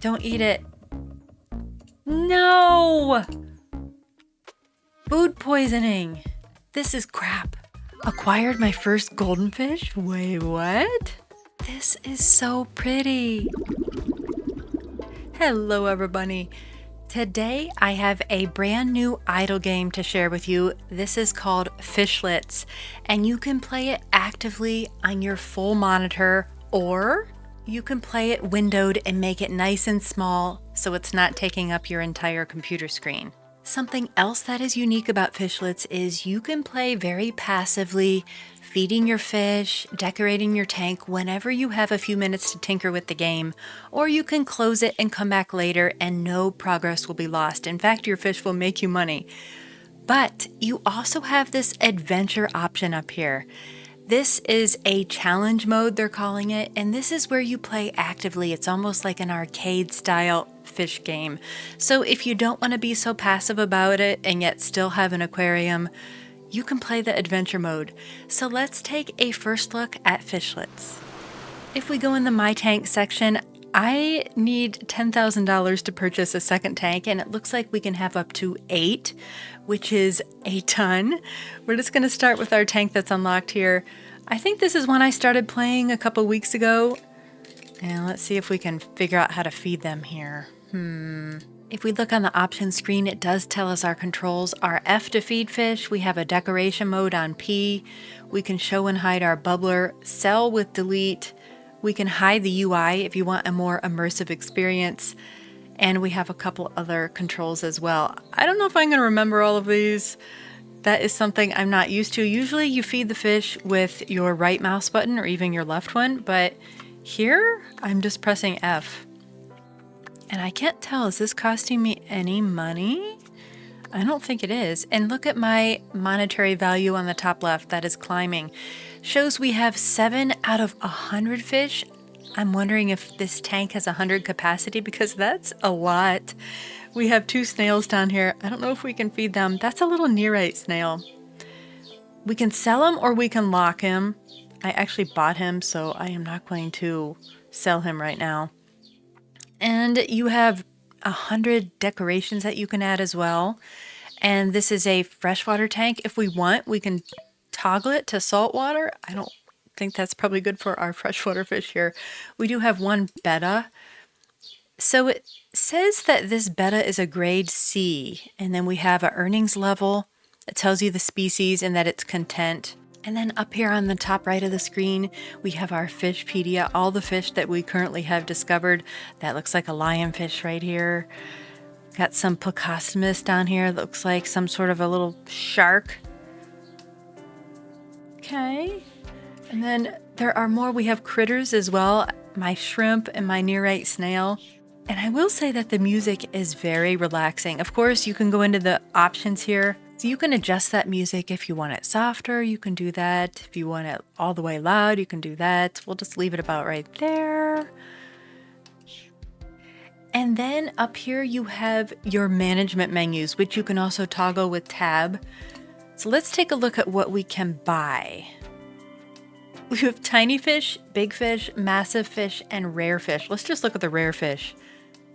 Don't eat it. No! Food poisoning. This is crap. Acquired my first golden fish? Wait, what? This is so pretty. Hello, everybody. Today I have a brand new idle game to share with you. This is called Fishlets, and you can play it actively on your full monitor, or you can play it windowed and make it nice and small so it's not taking up your entire computer screen. Something else that is unique about Fishlets is you can play very passively, feeding your fish, decorating your tank whenever you have a few minutes to tinker with the game, or you can close it and come back later and no progress will be lost. In fact, your fish will make you money. But you also have this adventure option up here. This is a challenge mode, they're calling it, and this is where you play actively. It's almost like an arcade style fish game. So if you don't want to be so passive about it and yet still have an aquarium, you can play the adventure mode. So let's take a first look at Fishlets. If we go in the My Tank section, I need $10,000 to purchase a second tank, and it looks like we can have up to 8, which is a ton. We're just going to start with our tank that's unlocked here. I think this is one I started playing a couple weeks ago. And let's see if we can figure out how to feed them here. If we look on the options screen, it does tell us our controls are F to feed fish. We have a decoration mode on P. We can show and hide our bubbler, sell with delete. We can hide the UI if you want a more immersive experience. And we have a couple other controls as well. I don't know if I'm going to remember all of these. That is something I'm not used to. Usually you feed the fish with your right mouse button or even your left one, but here I'm just pressing F. And I can't tell, is this costing me any money? I don't think it is. And look at my monetary value on the top left, that is climbing. Shows we have 7 out of 100 fish. I'm wondering if this tank has 100 capacity because that's a lot. We have 2 snails down here. I don't know if we can feed them. That's a little nearite snail. We can sell him or we can lock him. I actually bought him, so I am not going to sell him right now. And you have 100 decorations that you can add as well. And this is a freshwater tank. If we want, we can toggle it to saltwater. I don't think that's probably good for our freshwater fish here. We do have 1 betta. So it says that this betta is a grade C. And then we have an earnings level. It tells you the species and that it's content. And then up here on the top right of the screen, we have our Fishpedia, all the fish that we currently have discovered. That looks like a lionfish right here. Got some Plecostomus down here. That looks like some sort of a little shark. Okay. And then there are more. We have critters as well. My shrimp and my nearite snail. And I will say that the music is very relaxing. Of course, you can go into the options here. So you can adjust that music if you want it softer, you can do that. If you want it all the way loud, you can do that. We'll just leave it about right there. And then up here you have your management menus, which you can also toggle with tab. So let's take a look at what we can buy. We have tiny fish, big fish, massive fish, and rare fish. Let's just look at the rare fish.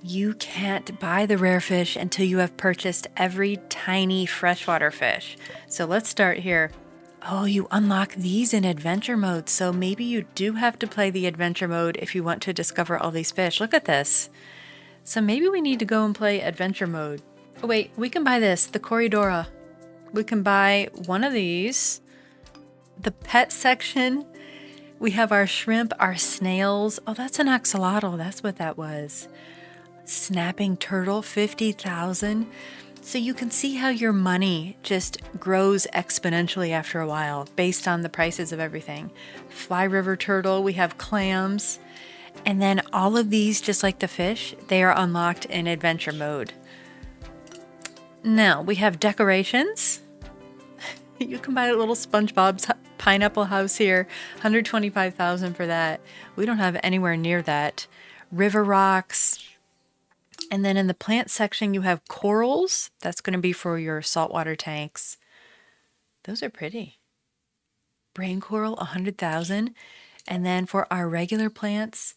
You can't buy the rare fish until you have purchased every tiny freshwater fish. So let's start here. Oh, you unlock these in adventure mode. So maybe you do have to play the adventure mode if you want to discover all these fish. Look at this. So maybe we need to go and play adventure mode. Oh wait, we can buy this, the Corridora. We can buy one of these. The pet section, we have our shrimp, our snails. Oh, that's an axolotl. That's what that was. Snapping turtle, 50,000. So you can see how your money just grows exponentially after a while based on the prices of everything. Fly river turtle, we have clams, and then all of these, just like the fish, they are unlocked in adventure mode. Now we have decorations. You can buy a little SpongeBob's pineapple house here, 125,000 for that. We don't have anywhere near that. River rocks. And then in the plant section, you have corals. That's going to be for your saltwater tanks. Those are pretty. Brain coral, 100,000. And then for our regular plants,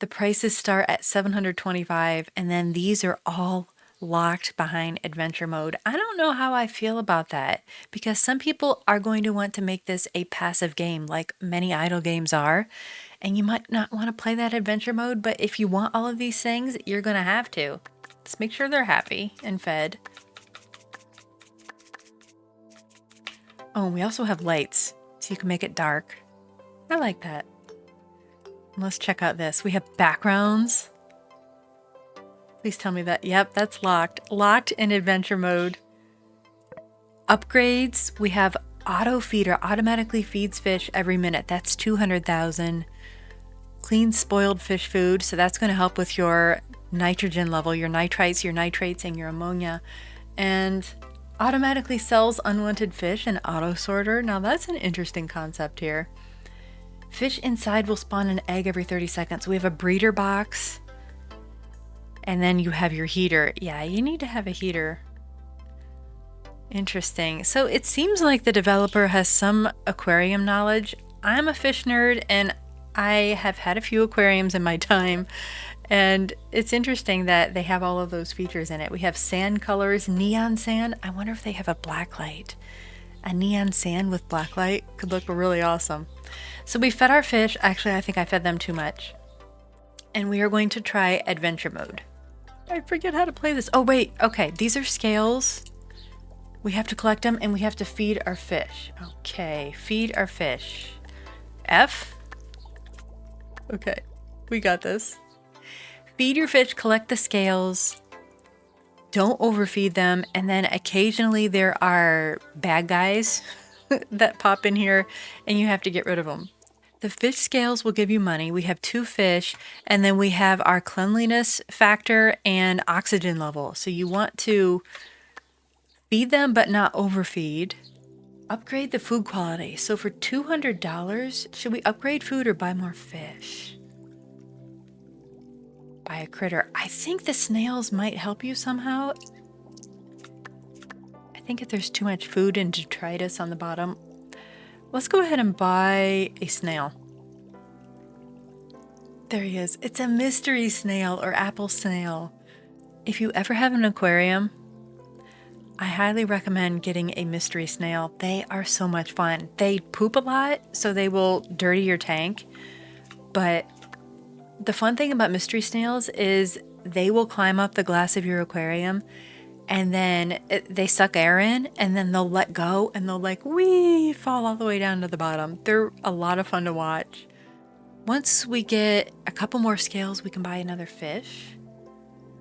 The prices start at $725, and then these are all locked behind adventure mode. I don't know how I feel about that because some people are going to want to make this a passive game like many idle games are, and you might not want to play that adventure mode, but if you want all of these things, you're going to have to. Let's make sure they're happy and fed. Oh, and we also have lights, so you can make it dark. I like that. Let's check out this. We have backgrounds. Please tell me that. Yep, that's locked. Locked in adventure mode. Upgrades. We have auto feeder. Automatically feeds fish every minute. That's 200,000. Clean spoiled fish food. So that's going to help with your nitrogen level, your nitrites, your nitrates, and your ammonia. And automatically sells unwanted fish and auto sorter. Now that's an interesting concept here. Fish inside will spawn an egg every 30 seconds. We have a breeder box. And then you have your heater. Yeah, you need to have a heater. Interesting. So it seems like the developer has some aquarium knowledge. I'm a fish nerd and I have had a few aquariums in my time. And it's interesting that they have all of those features in it. We have sand colors, neon sand. I wonder if they have a black light. A neon sand with black light could look really awesome. So we fed our fish. Actually, I think I fed them too much. And we are going to try adventure mode. I forget how to play this. Oh, wait. Okay, these are scales. We have to collect them and we have to feed our fish. Okay, feed our fish. F. Okay, we got this. Feed your fish, collect the scales. Don't overfeed them. And then occasionally there are bad guys that pop in here and you have to get rid of them. The fish scales will give you money. We have 2 fish, and then we have our cleanliness factor and oxygen level. So you want to feed them, but not overfeed. Upgrade the food quality. So for $200, should we upgrade food or buy more fish? Buy a critter. I think the snails might help you somehow. I think if there's too much food and detritus on the bottom, let's go ahead and buy a snail. There he is. It's a mystery snail or apple snail. If you ever have an aquarium, I highly recommend getting a mystery snail. They are so much fun. They poop a lot, so they will dirty your tank. But the fun thing about mystery snails is they will climb up the glass of your aquarium and then they suck air in and then they'll let go and they'll like wee fall all the way down to the bottom. They're a lot of fun to watch. Once we get a couple more scales, we can buy another fish.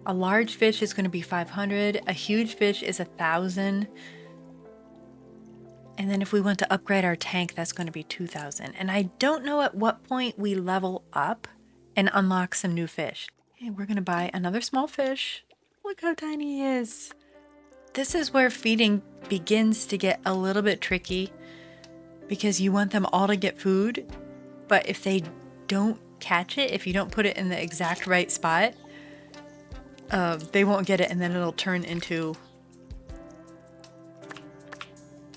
A large fish is going to be 500. A huge fish is 1,000. And then if we want to upgrade our tank, that's going to be 2,000. And I don't know at what point we level up and unlock some new fish. Okay, we're going to buy another small fish. Look how tiny he is. This is where feeding begins to get a little bit tricky because you want them all to get food. But if they don't catch it, if you don't put it in the exact right spot, they won't get it and then it'll turn into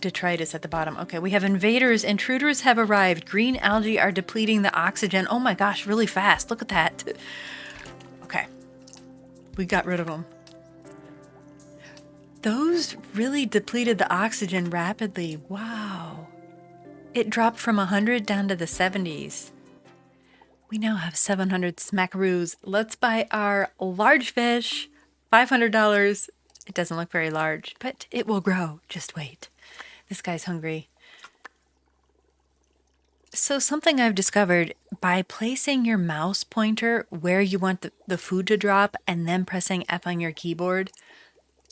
detritus at the bottom. Okay, we have invaders. Intruders have arrived. Green algae are depleting the oxygen. Oh my gosh, really fast. Look at that. Okay, we got rid of them. Those really depleted the oxygen rapidly. Wow. It dropped from 100 down to the 70s. We now have 700 smackaroos. Let's buy our large fish. $500. It doesn't look very large, but it will grow. Just wait. This guy's hungry. So something I've discovered, by placing your mouse pointer where you want the food to drop and then pressing F on your keyboard,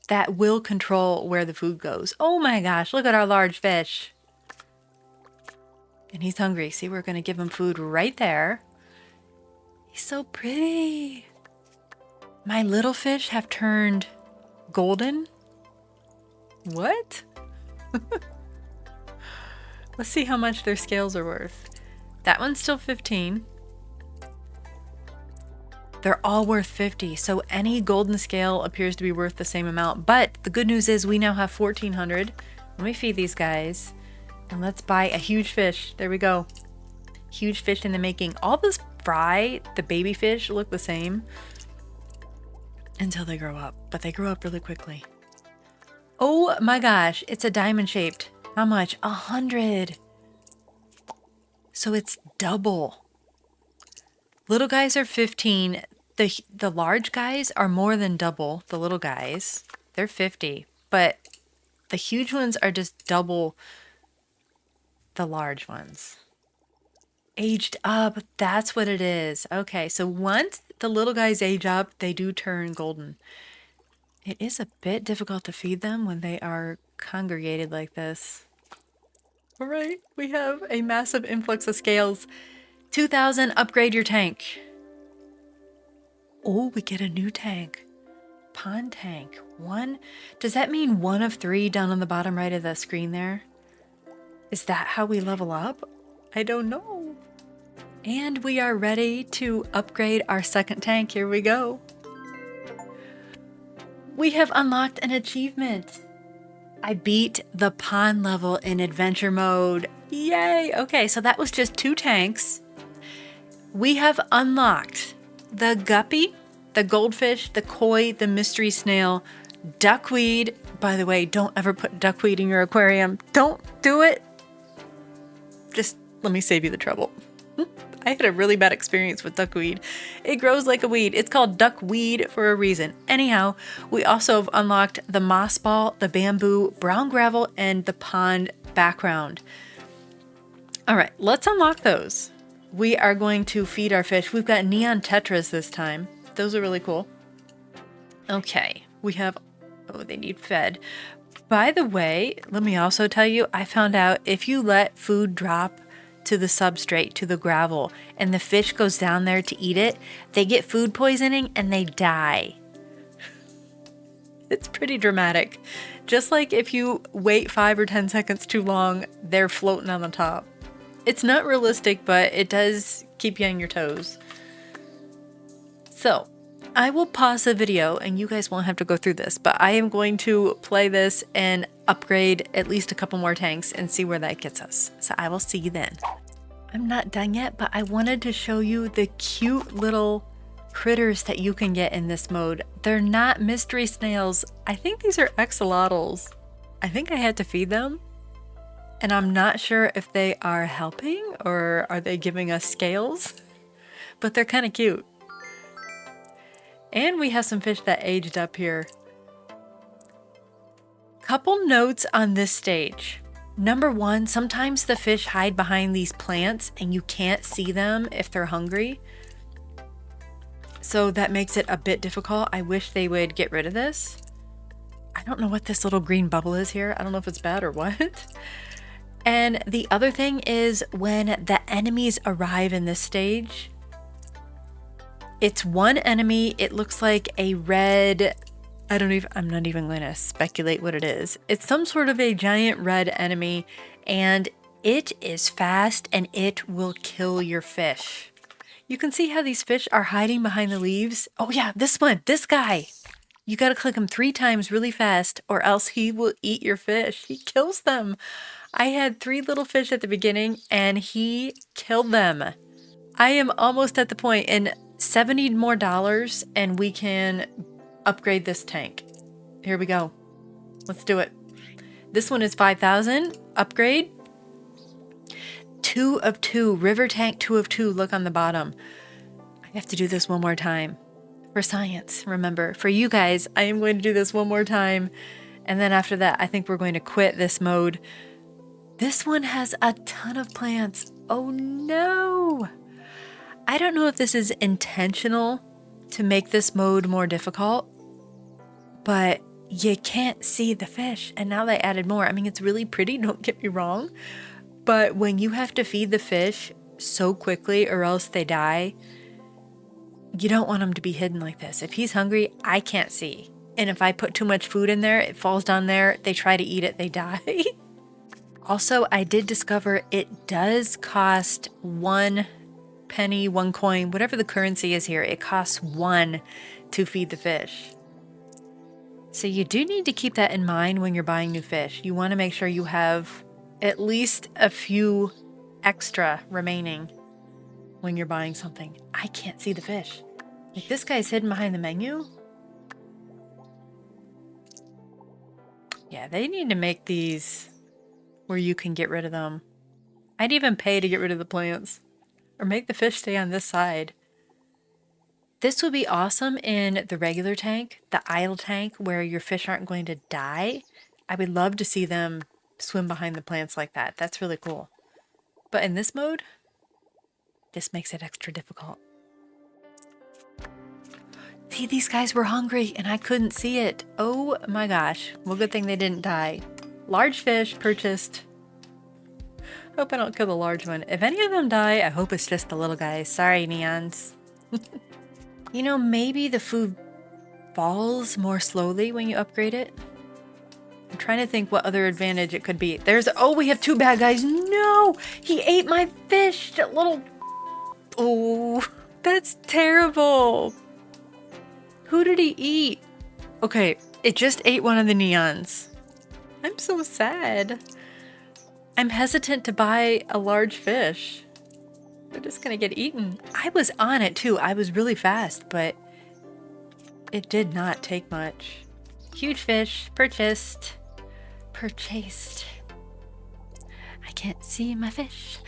that will control where the food goes. Oh my gosh, look at our large fish. And he's hungry. See, we're going to give him food right there. He's so pretty. My little fish have turned golden. What? Let's see how much their scales are worth. That one's still 15. They're all worth 50. So any golden scale appears to be worth the same amount. But the good news is we now have 1,400. Let me feed these guys. And let's buy a huge fish. There we go. Huge fish in the making. All this fry the baby fish look the same until they grow up, but they grow up really quickly. Oh my gosh, it's a diamond shaped. How much? 100. So it's double. Little guys are 15. The large guys are more than double the little guys. They're 50, but the huge ones are just double the large ones. Aged up, that's what it is. Okay, so once the little guys age up, they do turn golden. It is a bit difficult to feed them when they are congregated like this. All right, we have a massive influx of scales. 2,000, upgrade your tank. Oh, we get a new tank. Pond tank. 1. Does that mean 1 of 3 down on the bottom right of the screen there? Is that how we level up? I don't know. And we are ready to upgrade our second tank. Here we go. We have unlocked an achievement. I beat the pond level in adventure mode. Yay! Okay, so that was just 2 tanks. We have unlocked the guppy, the goldfish, the koi, the mystery snail, duckweed. By the way, don't ever put duckweed in your aquarium. Don't do it. Just let me save you the trouble. I had a really bad experience with duckweed. It grows like a weed. It's called duckweed for a reason. Anyhow, we also have unlocked the moss ball, the bamboo, brown gravel, and the pond background. All right, let's unlock those. We are going to feed our fish. We've got neon tetras this time. Those are really cool. Okay, we have, oh, they need fed. By the way, let me also tell you, I found out if you let food drop to the substrate, to the gravel, and the fish goes down there to eat it, they get food poisoning and they die. It's pretty dramatic. Just like if you wait 5 or 10 seconds too long, they're floating on the top. It's not realistic, but it does keep you on your toes. So I will pause the video and you guys won't have to go through this, but I am going to play this and upgrade at least a couple more tanks and see where that gets us. So I will see you then. I'm not done yet, but I wanted to show you the cute little critters that you can get in this mode. They're not mystery snails. I think these are axolotls. I think I had to feed them. And I'm not sure if they are helping or are they giving us scales, but they're kind of cute. And we have some fish that aged up here. Couple notes on this stage. Number 1, sometimes the fish hide behind these plants and you can't see them if they're hungry. So that makes it a bit difficult. I wish they would get rid of this. I don't know what this little green bubble is here. I don't know if it's bad or what. And the other thing is when the enemies arrive in this stage, it's one enemy. It looks like a red, I'm not even going to speculate what it is. It's some sort of a giant red enemy and it is fast and it will kill your fish. You can see how these fish are hiding behind the leaves. Oh yeah, this one, this guy. You got to click him 3 times really fast or else he will eat your fish. He kills them. I had 3 little fish at the beginning and he killed them. I am almost at the point in $70 more and we can upgrade this tank. Here we go. Let's do it. This one is 5,000. Upgrade. 2 of 2. River tank 2 of 2. Look on the bottom. I have to do this one more time. For science, remember. For you guys, I am going to do this one more time. And then after that, I think we're going to quit this mode. This one has a ton of plants. Oh no! I don't know if this is intentional to make this mode more difficult, but you can't see the fish. And now they added more. I mean, it's really pretty, don't get me wrong. But when you have to feed the fish so quickly or else they die, you don't want them to be hidden like this. If he's hungry, I can't see. And if I put too much food in there, it falls down there, they try to eat it, they die. Also, I did discover it does cost 1 penny, 1 coin, whatever the currency is here. It costs 1 to feed the fish. So you do need to keep that in mind when you're buying new fish. You want to make sure you have at least a few extra remaining. when you're buying something. I can't see the fish. Like, this guy's hidden behind the menu. Yeah, they need to make these where you can get rid of them. I'd even pay to get rid of the plants. Or make the fish stay on this side. This would be awesome in the regular tank, the idle tank, where your fish aren't going to die. I would love to see them swim behind the plants like that. That's really cool. But in this mode, this makes it extra difficult. See, these guys were hungry and I couldn't see it. Oh my gosh. Well, good thing they didn't die. Large fish purchased. Hope I don't kill the large one. If any of them die, I hope it's just the little guys. Sorry, neons. You know, maybe the food falls more slowly when you upgrade it. I'm trying to think what other advantage it could be. Oh, we have two bad guys. No, he ate my fish. That little, oh, that's terrible. Who did he eat? Okay, it just ate one of the neons. I'm so sad. I'm hesitant to buy a large fish. They're just gonna get eaten. I was on it too. I was really fast, but it did not take much. Huge fish, purchased. Purchased. I can't see my fish.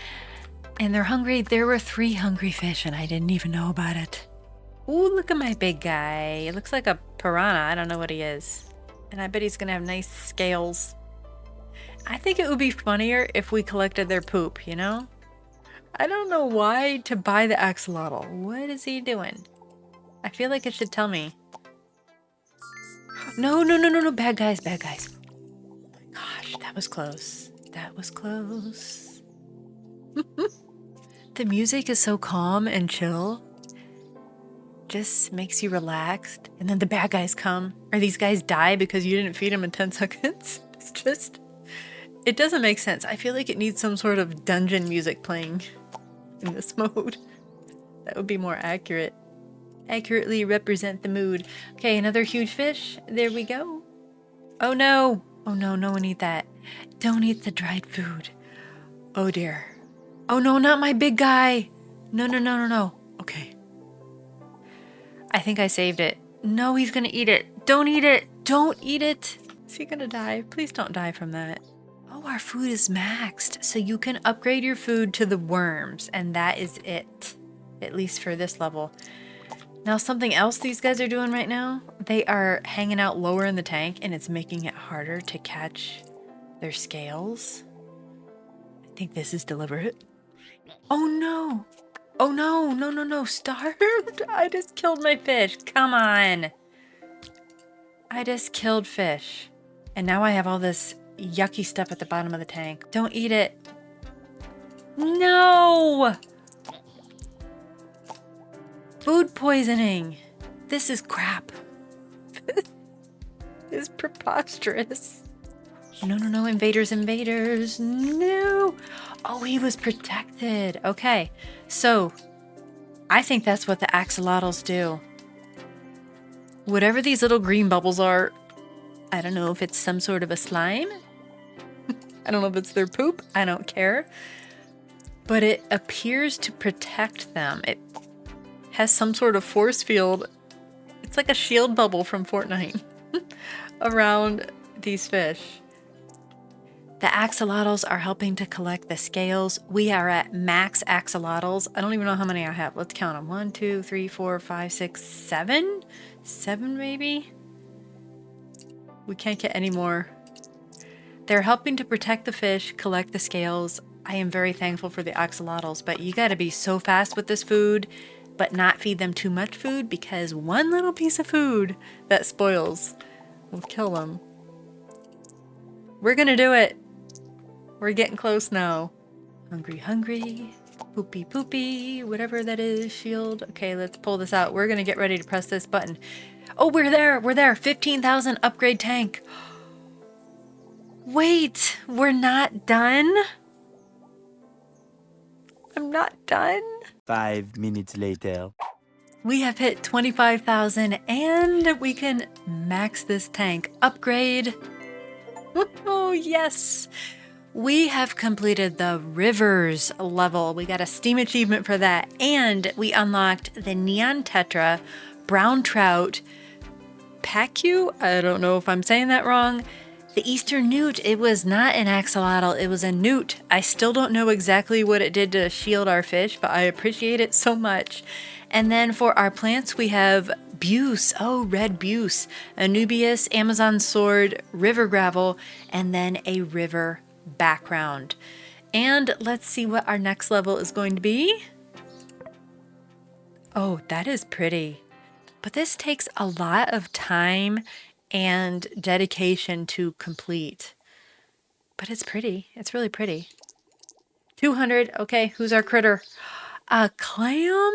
And they're hungry. There were 3 hungry fish and I didn't even know about it. Ooh, look at my big guy. It looks like a piranha. I don't know what he is. And I bet he's gonna have nice scales. I think it would be funnier if we collected their poop, you know? I don't know why to buy the axolotl. What is he doing? I feel like it should tell me. No, no, no, no, no. Bad guys, bad guys. Oh my gosh, that was close. That was close. The music is so calm and chill. Just makes you relaxed. And then the bad guys come. Or these guys die because you didn't feed them in 10 seconds. It's just... It doesn't make sense. I feel like it needs some sort of dungeon music playing in this mode. That would be more accurate. Accurately represent the mood. Okay, another huge fish. There we go. Oh no. Oh no, no one eat that. Don't eat the dried food. Oh dear. Oh no, not my big guy. No, no, no, no, no. Okay. I think I saved it. No, he's gonna eat it. Don't eat it. Don't eat it. Is he gonna die? Please don't die from that. Oh, our food is maxed. So you can upgrade your food to the worms, and that is it. At least for this level. Now, something else these guys are doing right now, they are hanging out lower in the tank, and it's making it harder to catch their scales. I think this is deliberate. Oh no! Oh no, no, no, no, starved? I just killed my fish. Come on. I just killed fish. And now I have all this yucky stuff at the bottom of the tank. Don't eat it. No! Food poisoning. This is crap. This is preposterous. No, no, no, invaders, invaders. No. Oh, he was protected. Okay, so I think that's what the axolotls do. Whatever these little green bubbles are, I don't know if it's some sort of a slime. I don't know if it's their poop. I don't care. But it appears to protect them. It has some sort of force field. It's like a shield bubble from Fortnite around these fish. The axolotls are helping to collect the scales. We are at max axolotls. I don't even know how many I have. Let's count them. 1, 2, 3, 4, 5, 6, 7? 7 maybe? We can't get any more. They're helping to protect the fish, collect the scales. I am very thankful for the axolotls, but you gotta be so fast with this food, but not feed them too much food, because one little piece of food that spoils will kill them. We're gonna do it. We're getting close now. Hungry, hungry. Poopy, poopy. Whatever that is. Shield. Okay, let's pull this out. We're gonna get ready to press this button. Oh, we're there. We're there. 15,000 upgrade tank. Wait, we're not done? I'm not done? 5 minutes later. We have hit 25,000 and we can max this tank. Upgrade. Oh, yes. We have completed the rivers level. We got a Steam achievement for that. And we unlocked the neon tetra, brown trout, pacu. I don't know if I'm saying that wrong. The Eastern newt, it was not an axolotl, it was a newt. I still don't know exactly what it did to shield our fish, but I appreciate it so much. And then for our plants, we have buse. Oh, red buse, Anubias, Amazon sword, river gravel, and then a river background. And let's see what our next level is going to be. Oh, that is pretty. But this takes a lot of time and dedication to complete. But it's pretty. It's really pretty. 200. Okay, who's our critter? A clam?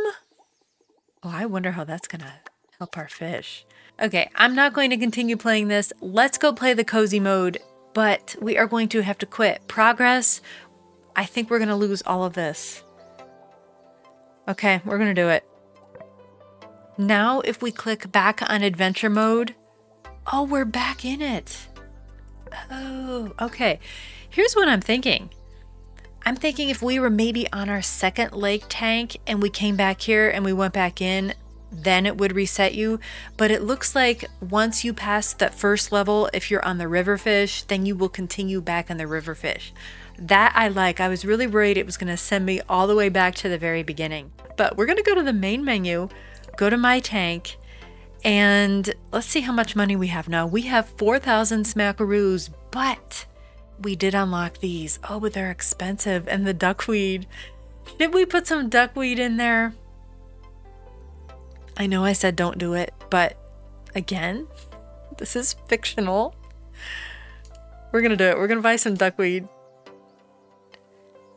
Oh, I wonder how that's going to help our fish. Okay, I'm not going to continue playing this. Let's go play the cozy mode, but we are going to have to quit. Progress, I think we're going to lose all of this. Okay, we're going to do it. Now, if we click back on adventure mode, oh, we're back in it. Oh, okay. Here's what I'm thinking. I'm thinking if we were maybe on our second lake tank and we came back here and we went back in, then it would reset you. But it looks like once you pass that first level, if you're on the river fish, then you will continue back on the river fish. That I like. I was really worried it was going to send me all the way back to the very beginning. But we're going to go to the main menu, go to my tank, and let's see how much money we have now. We have 4,000 smackaroos, but we did unlock these. Oh, but they're expensive. And the duckweed. Should we put some duckweed in there? I know I said don't do it, but again, this is fictional. We're going to do it. We're going to buy some duckweed.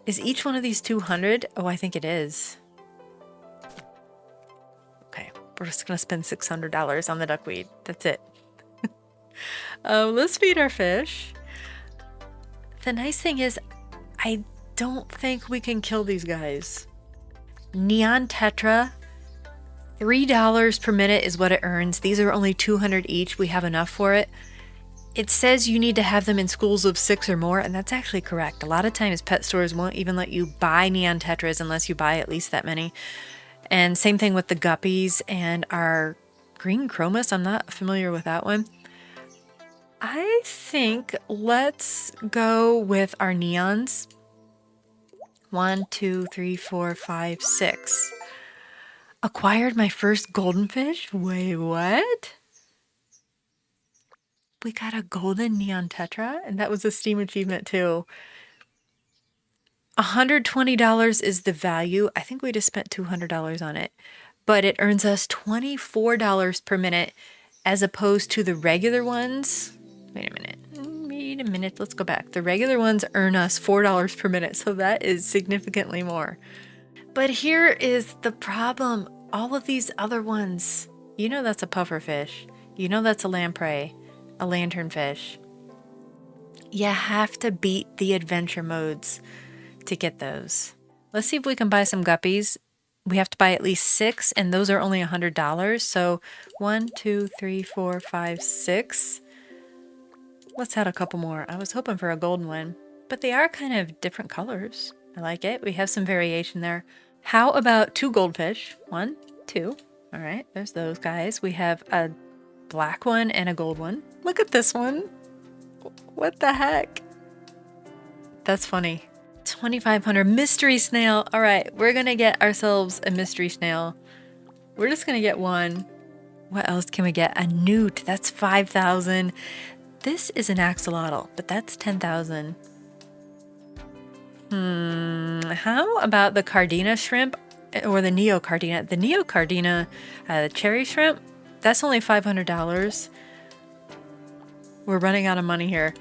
Is each one of these 200? Oh, I think it is. Okay, we're just going to spend $600 on the duckweed. That's it. Let's feed our fish. The nice thing is, I don't think we can kill these guys. Neon tetra, $3 per minute is what it earns. These are only 200 each. We have enough for it. It says you need to have them in schools of 6 or more, and that's actually correct. A lot of times pet stores won't even let you buy neon tetras unless you buy at least that many. And same thing with the guppies and our green chromis. I'm not familiar with that one. I think let's go with our neons. 1, 2, 3, 4, 5, 6. Acquired my first golden fish? Wait, what? We got a golden neon tetra, and that was a Steam achievement too. $120 is the value. I think we just spent $200 on it, but it earns us $24 per minute as opposed to the regular ones. Wait a minute. Let's go back. The regular ones earn us $4 per minute, so that is significantly more. But here is the problem. All of these other ones, you know that's a puffer fish. You know that's a lamprey, a lanternfish. You have to beat the adventure modes to get those. Let's see if we can buy some guppies. We have to buy at least 6, and those are only $100. So 1, 2, 3, 4, 5, 6. Let's add a couple more. I was hoping for a golden one, but they are kind of different colors. I like it. We have some variation there. How about 2 goldfish? 1, 2. All right, there's those guys. We have a black one and a gold one. Look at this one. What the heck? That's funny. 2,500 mystery snail. All right, we're gonna get ourselves a mystery snail. We're just gonna get one. What else can we get? A newt. That's 5,000. This is an axolotl, but that's 10,000. How about the Cardina shrimp or the Neocardina? The Neocardina, the cherry shrimp, that's only $500. We're running out of money here.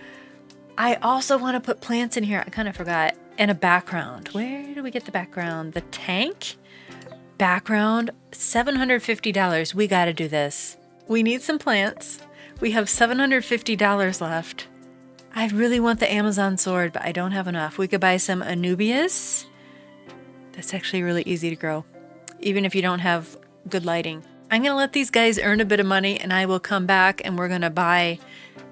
I also want to put plants in here. I kind of forgot. And a background. Where do we get the background? The tank? Background, $750. We got to do this. We need some plants. We have $750 left. I really want the Amazon sword, but I don't have enough. We could buy some Anubias. That's actually really easy to grow, even if you don't have good lighting. I'm going to let these guys earn a bit of money, and I will come back and we're going to buy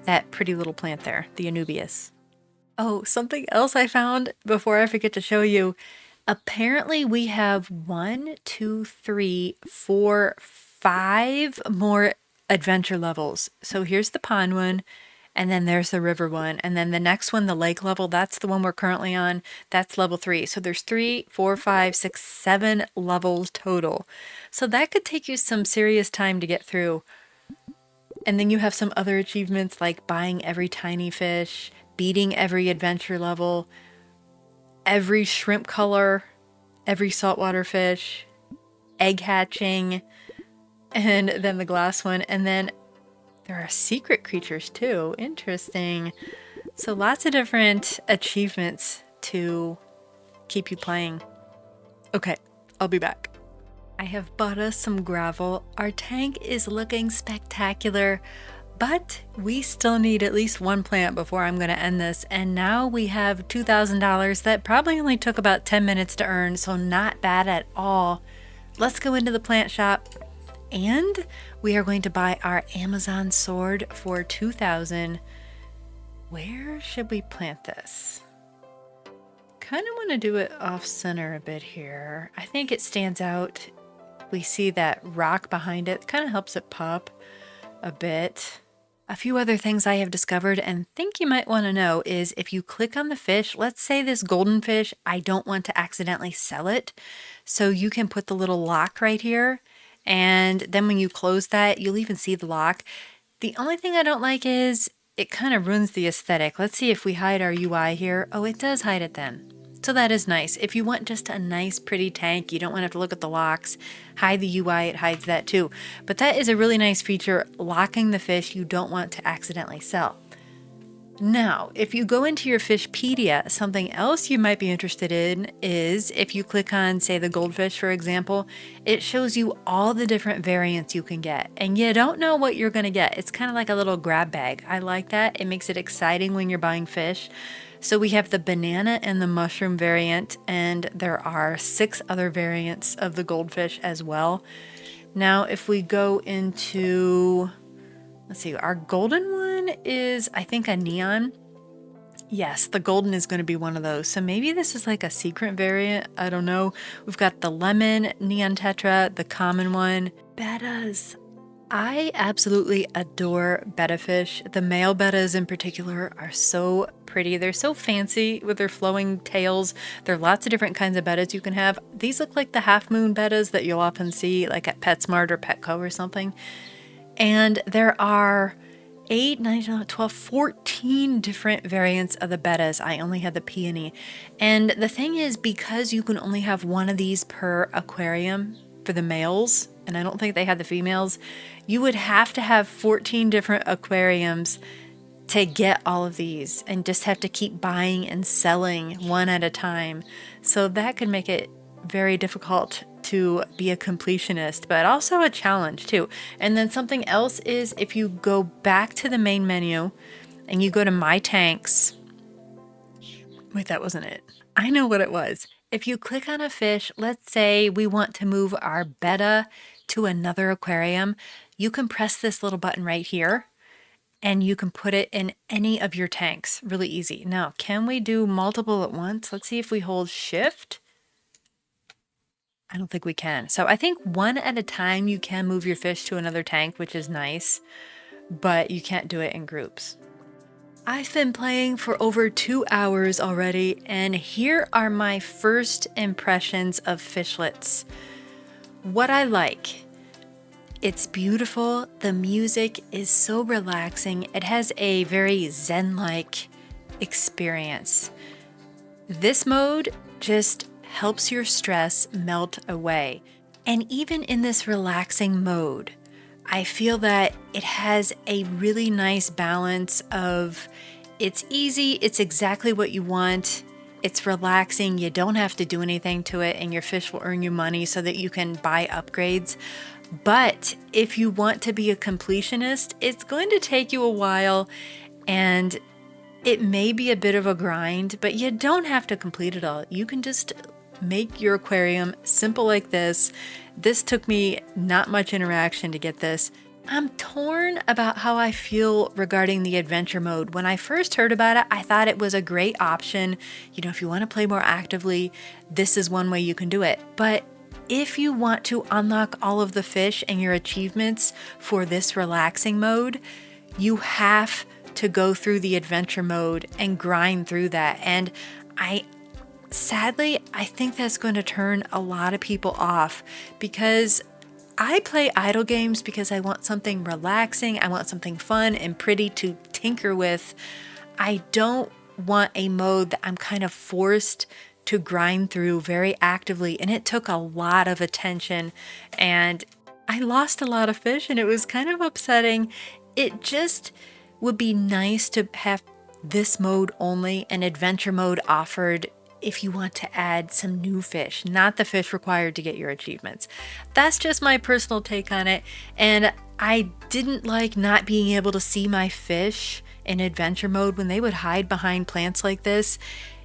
that pretty little plant there, the Anubias. Oh, something else I found before I forget to show you. Apparently, we have 5 more adventure levels. So here's the pond one, and then there's the river one, and then the next one, the lake level, that's the one we're currently on. That's level 3. So there's 3, 4, 5, 6, 7 levels total. So that could take you some serious time to get through. And then you have some other achievements like buying every tiny fish, beating every adventure level, every shrimp color, every saltwater fish, egg hatching, and then the glass one. And then there are secret creatures too. Interesting. So lots of different achievements to keep you playing. Okay, I'll be back. I have bought us some gravel. Our tank is looking spectacular, but we still need at least one plant before I'm going to end this. And now we have $2,000 that probably only took about 10 minutes to earn, so not bad at all. Let's go into the plant shop, and we are going to buy our Amazon sword for $2,000. Where should we plant this? Kind of want to do it off center a bit here. I think it stands out. We see that rock behind it. Kind of helps it pop a bit. A few other things I have discovered and think you might want to know is if you click on the fish, let's say this golden fish, I don't want to accidentally sell it. So you can put the little lock right here. And then when you close that, you'll even see the lock. The only thing I don't like is it kind of ruins the aesthetic. Let's see if we hide our UI here. Oh, it does hide it then. So that is nice. If you want just a nice pretty tank, you don't want to have to look at the locks, hide the UI, it hides that too. But that is a really nice feature, locking the fish you don't want to accidentally sell. Now, if you go into your Fishpedia, something else you might be interested in is if you click on, say, the goldfish, for example, it shows you all the different variants you can get. And you don't know what you're going to get. It's kind of like a little grab bag. I like that. It makes it exciting when you're buying fish. So we have the banana and the mushroom variant, and there are 6 other variants of the goldfish as well. Now, if we go into... let's see, our golden one is, I think, a neon. Yes, the golden is going to be one of those. So maybe this is like a secret variant. I don't know. We've got the lemon neon tetra, the common one. Bettas. I absolutely adore betta fish. The male bettas in particular are so pretty. They're so fancy with their flowing tails. There are lots of different kinds of bettas you can have. These look like the half moon bettas that you'll often see like at PetSmart or Petco or something. And there are 8, 9, 12, 14 different variants of the bettas. I only had the peony. And the thing is, because you can only have one of these per aquarium for the males, and I don't think they had the females, you would have to have 14 different aquariums to get all of these and just have to keep buying and selling one at a time. So that could make it very difficult to be a completionist, but also a challenge too. And then something else is if you go back to the main menu and you go to My Tanks. Wait, that wasn't it. I know what it was. If you click on a fish, let's say we want to move our betta to another aquarium, you can press this little button right here and you can put it in any of your tanks. Really easy. Now, can we do multiple at once? Let's see if we hold shift. I don't think we can. So I think one at a time you can move your fish to another tank, which is nice, but you can't do it in groups. I've been playing for over 2 hours already, and here are my first impressions of Fishlets. What I like: it's beautiful, the music is so relaxing, it has a very zen-like experience. This mode just helps your stress melt away. And even in this relaxing mode, I feel that it has a really nice balance of it's easy, it's exactly what you want, it's relaxing, you don't have to do anything to it, and your fish will earn you money so that you can buy upgrades. But if you want to be a completionist, it's going to take you a while, and it may be a bit of a grind, but you don't have to complete it all. You can just make your aquarium simple like this. This took me not much interaction to get this. I'm torn about how I feel regarding the adventure mode. When I first heard about it, I thought it was a great option. You know, if you want to play more actively, this is one way you can do it. But if you want to unlock all of the fish and your achievements for this relaxing mode, you have to go through the adventure mode and grind through that. And sadly, I think that's going to turn a lot of people off, because I play idle games because I want something relaxing. I want something fun and pretty to tinker with. I don't want a mode that I'm kind of forced to grind through very actively. And it took a lot of attention, and I lost a lot of fish, and it was kind of upsetting. It just would be nice to have this mode only, an adventure mode offered if you want to add some new fish, not the fish required to get your achievements. That's just my personal take on it. And I didn't like not being able to see my fish in adventure mode when they would hide behind plants like this,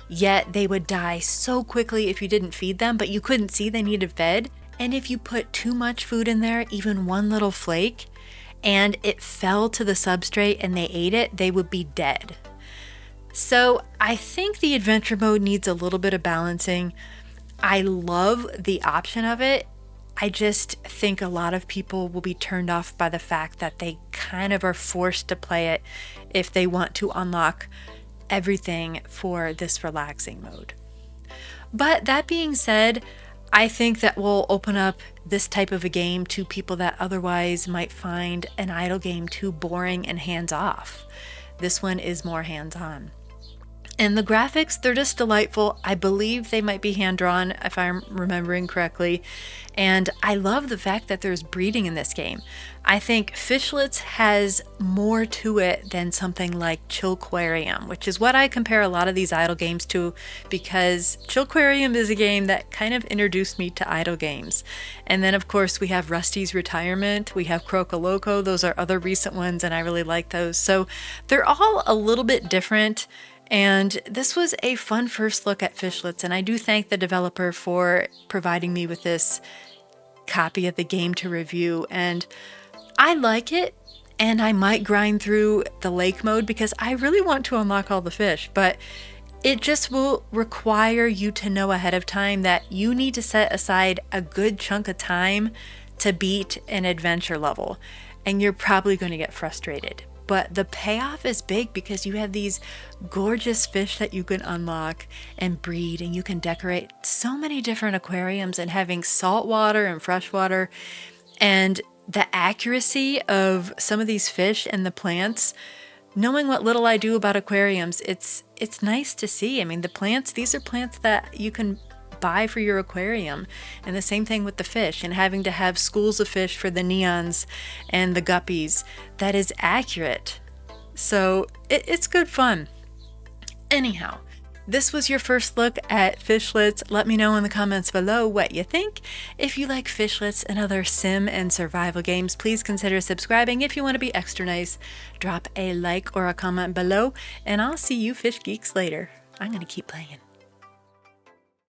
yet they would die so quickly if you didn't feed them, but you couldn't see they needed fed. And if you put too much food in there, even one little flake, and it fell to the substrate and they ate it, they would be dead. So I think the adventure mode needs a little bit of balancing. I love the option of it. I just think a lot of people will be turned off by the fact that they kind of are forced to play it if they want to unlock everything for this relaxing mode. But that being said, I think that will open up this type of a game to people that otherwise might find an idle game too boring and hands-off. This one is more hands-on. And the graphics, they're just delightful. I believe they might be hand-drawn, if I'm remembering correctly. And I love the fact that there's breeding in this game. I think Fishlets has more to it than something like Chillquarium, which is what I compare a lot of these idle games to, because Chillquarium is a game that kind of introduced me to idle games. And then, of course, we have Rusty's Retirement, we have Croco Loco. Those are other recent ones, and I really like those. So they're all a little bit different. And this was a fun first look at Fishlets, and I do thank the developer for providing me with this copy of the game to review. And I like it, and I might grind through the lake mode because I really want to unlock all the fish, but it just will require you to know ahead of time that you need to set aside a good chunk of time to beat an adventure level, and you're probably going to get frustrated. But the payoff is big because you have these gorgeous fish that you can unlock and breed, and you can decorate so many different aquariums, and having saltwater and freshwater, and the accuracy of some of these fish and the plants. Knowing what little I do about aquariums, it's nice to see. I mean, the plants, these are plants that you can buy for your aquarium, and the same thing with the fish, and having to have schools of fish for the neons and the guppies that is accurate. So it's good fun. Anyhow, this was your first look at Fishlets. Let me know in the comments below what you think. If you like Fishlets and other sim and survival games, please consider subscribing. If you want to be extra nice, drop a like or a comment below, and I'll see you fish geeks later. I'm gonna keep playing.